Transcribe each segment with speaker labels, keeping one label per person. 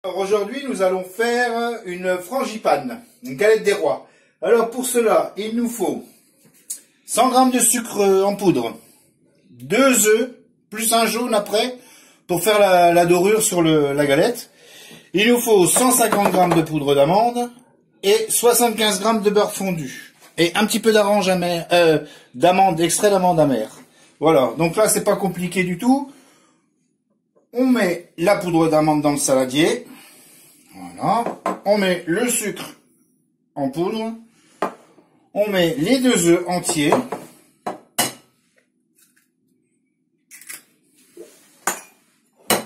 Speaker 1: Alors aujourd'hui, nous allons faire une frangipane, une galette des rois. Alors pour cela, il nous faut 100 g de sucre en poudre, 2 œufs, plus un jaune après, pour faire la dorure sur la galette. Il nous faut 150 g de poudre d'amande et 75 g de beurre fondu. Et un petit peu d'amande, extrait d'amande amère. Voilà, donc là c'est pas compliqué du tout. On met la poudre d'amande dans le saladier. Voilà. On met le sucre en poudre. On met les 2 œufs entiers.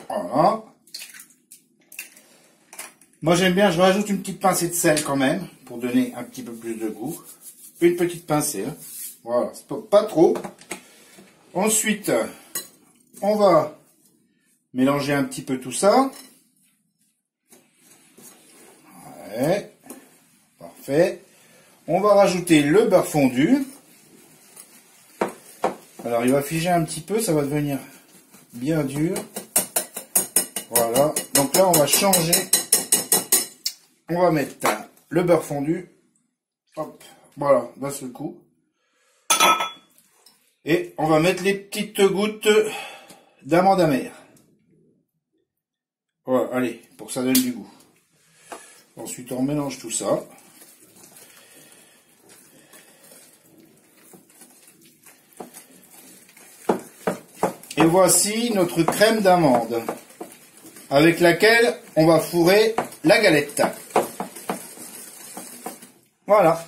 Speaker 1: Voilà. Moi j'aime bien, je rajoute une petite pincée de sel quand même, pour donner un petit peu plus de goût. Une petite pincée. Hein. Voilà, pas trop. Ensuite, on va mélanger un petit peu tout ça. Ouais, parfait. On va rajouter le beurre fondu. Alors il va figer un petit peu, ça va devenir bien dur. Voilà, donc là on va changer. On va mettre le beurre fondu. Hop, voilà, d'un seul coup. Et on va mettre les petites gouttes d'amande amère. Voilà, allez, pour que ça donne du goût. Ensuite, on mélange tout ça. Et voici notre crème d'amande, avec laquelle on va fourrer la galette. Voilà,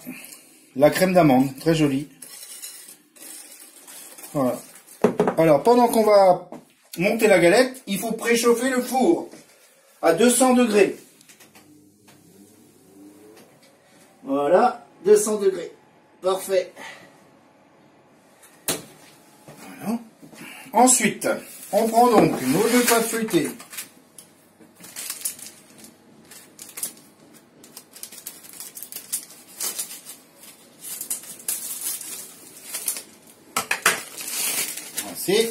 Speaker 1: la crème d'amande, très jolie. Voilà. Alors, pendant qu'on va monter la galette, il faut préchauffer le four à 200 degrés. Voilà, 200 degrés. Parfait. Voilà. Ensuite, on prend donc nos 2 pâtes feuilletées. Ainsi.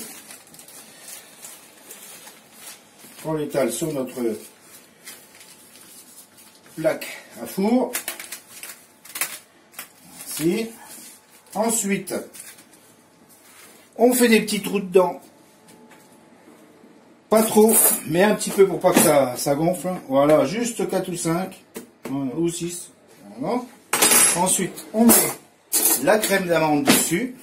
Speaker 1: On l'étale sur notre plaque à four. Ainsi. Ensuite, on fait des petits trous dedans. Pas trop, mais un petit peu pour pas que ça gonfle. Voilà, juste 4 ou 5. Voilà, ou 6. Voilà. Ensuite, on met la crème d'amande dessus.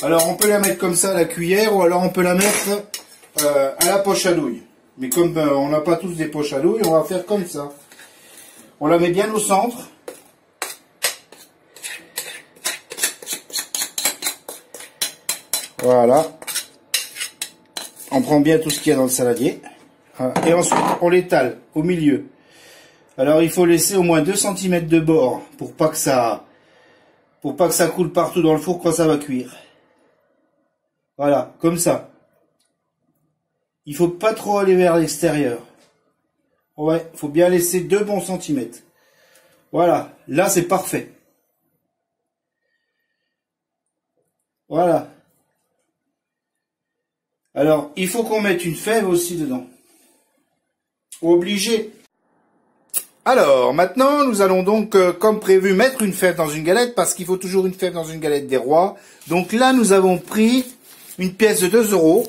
Speaker 1: Alors, on peut la mettre comme ça à la cuillère, ou alors on peut la mettre à la poche à douille. Mais comme on n'a pas tous des poches à douille, on va faire comme ça. On la met bien au centre. Voilà. On prend bien tout ce qu'il y a dans le saladier. Et ensuite, on l'étale au milieu. Alors, il faut laisser au moins 2 cm de bord pour pas que ça coule partout dans le four quand ça va cuire. Voilà, comme ça. Il faut pas trop aller vers l'extérieur. Ouais, faut bien laisser 2 bons centimètres. Voilà, là c'est parfait. Voilà. Alors, il faut qu'on mette une fève aussi dedans. Obligé. Alors, maintenant, nous allons donc, comme prévu, mettre une fève dans une galette, parce qu'il faut toujours une fève dans une galette des rois. Donc là, nous avons pris une pièce de 2 €.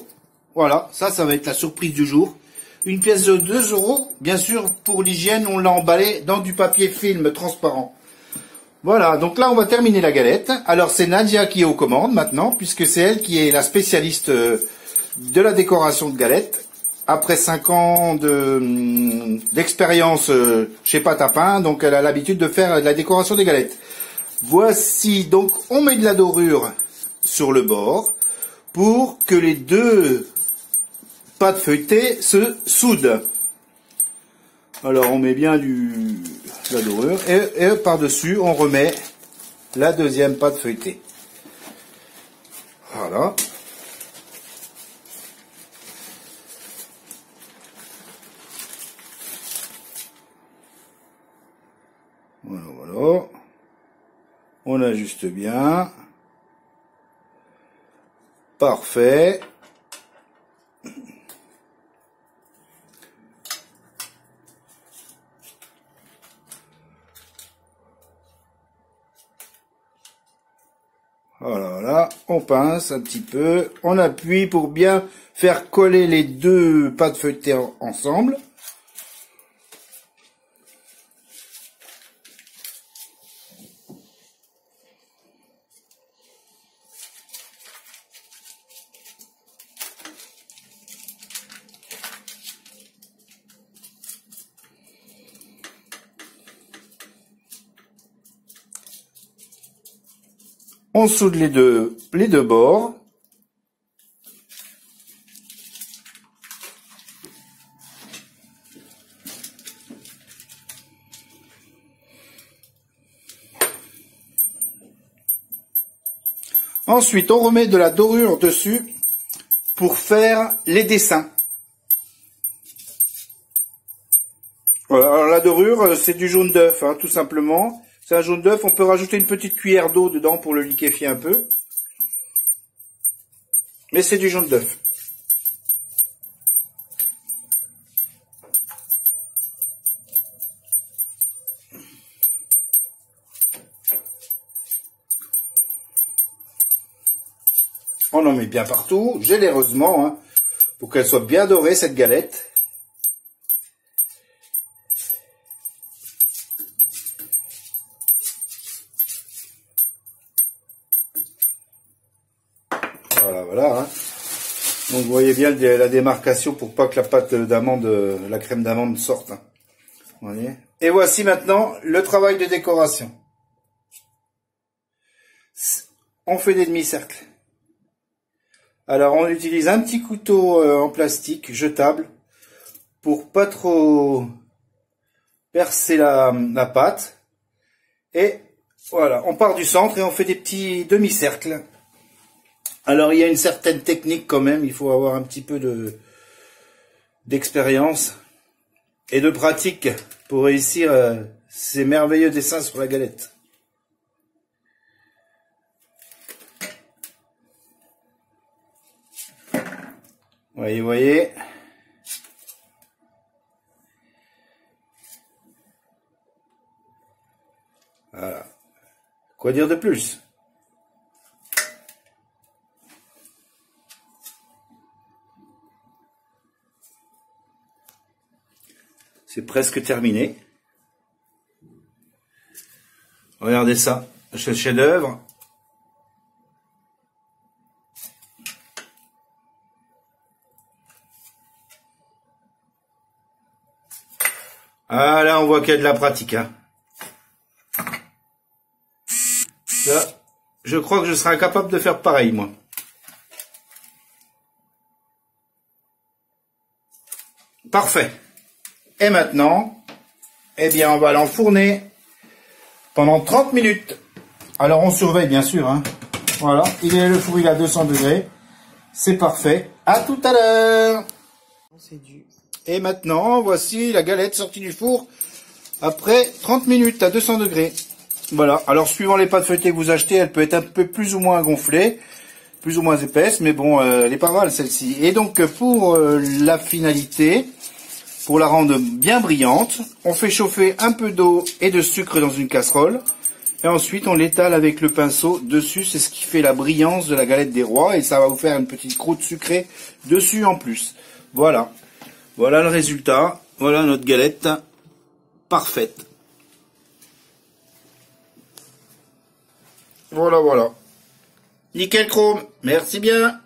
Speaker 1: Voilà, ça va être la surprise du jour. Une pièce de 2 €, bien sûr, pour l'hygiène, on l'a emballée dans du papier film transparent. Voilà, donc là, on va terminer la galette. Alors, c'est Nadia qui est aux commandes maintenant, puisque c'est elle qui est la spécialiste de la décoration de galettes. Après 5 ans d'expérience chez Pâte à Pain, donc elle a l'habitude de faire de la décoration des galettes. Voici, donc, on met de la dorure sur le bord pour que les 2 pâtes feuilletées se soudent. Alors on met bien de la dorure et par-dessus on remet la 2e pâte feuilletée. Voilà. Voilà, voilà. On ajuste bien. Parfait. Voilà, voilà, on pince un petit peu, on appuie pour bien faire coller les deux pâtes feuilletées ensemble. On soude les deux bords. Ensuite, on remet de la dorure dessus pour faire les dessins. Voilà, alors la dorure, c'est du jaune d'œuf, hein, tout simplement. C'est un jaune d'œuf, on peut rajouter une petite cuillère d'eau dedans pour le liquéfier un peu. Mais c'est du jaune d'œuf. On en met bien partout, généreusement, hein, pour qu'elle soit bien dorée, cette galette. Voilà, voilà. Hein. Donc vous voyez bien la démarcation pour pas que la pâte d'amande, la crème d'amande sorte. Hein. Vous voyez. Et voici maintenant le travail de décoration. On fait des demi-cercles. Alors on utilise un petit couteau en plastique jetable pour pas trop percer la pâte. Et voilà, on part du centre et on fait des petits demi-cercles. Alors il y a une certaine technique quand même, il faut avoir un petit peu d'expérience et de pratique pour réussir ces merveilleux dessins sur la galette. Voyez, voyez. Voilà. Quoi dire de plus? C'est presque terminé. Regardez ça, c'est le chef-d'œuvre. Ah là, on voit qu'il y a de la pratique. Hein. Là, je crois que je serai incapable de faire pareil, moi. Parfait. Et maintenant, eh bien, on va l'enfourner pendant 30 minutes. Alors, on surveille, bien sûr. Hein. Voilà, le four il est à 200 degrés. C'est parfait. À tout à l'heure. Et maintenant, voici la galette sortie du four après 30 minutes à 200 degrés. Voilà. Alors, suivant les pâtes feuilletées que vous achetez, elle peut être un peu plus ou moins gonflée, plus ou moins épaisse, mais bon, elle est pas mal celle-ci. Et donc, pour la finalité, pour la rendre bien brillante, on fait chauffer un peu d'eau et de sucre dans une casserole. Et ensuite, on l'étale avec le pinceau dessus. C'est ce qui fait la brillance de la galette des rois. Et ça va vous faire une petite croûte sucrée dessus en plus. Voilà. Voilà le résultat. Voilà notre galette parfaite. Voilà, voilà. Nickel chrome. Merci bien.